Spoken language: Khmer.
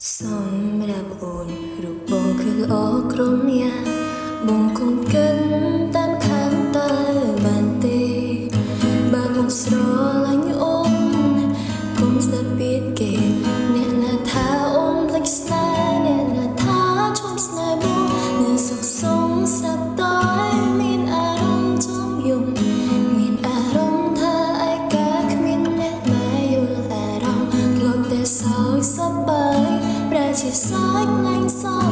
សម្រាប់អូនរូបបងគឺល្អក្រុមយ៉ាងបងគង់គិតតាមខាងតើបានទេបើបងស្រឡាញ់អូនគុំស្ដាប់ពីគេអ្នកណាថាអូនភ្លេចស្នេហ៍អ្នកណាថាឈុំស្នេហ៍បងនៅសុខសងស្រាប់តើមានអារម្មណ៍ចង់យំមានអារម្មណ៍ថាឯកាគ្មានអ្នកណាយល់អារម្មណ៍ធ្លាប់តែសោកសប្បាយប្រែជាសោកថ្ងៃសោ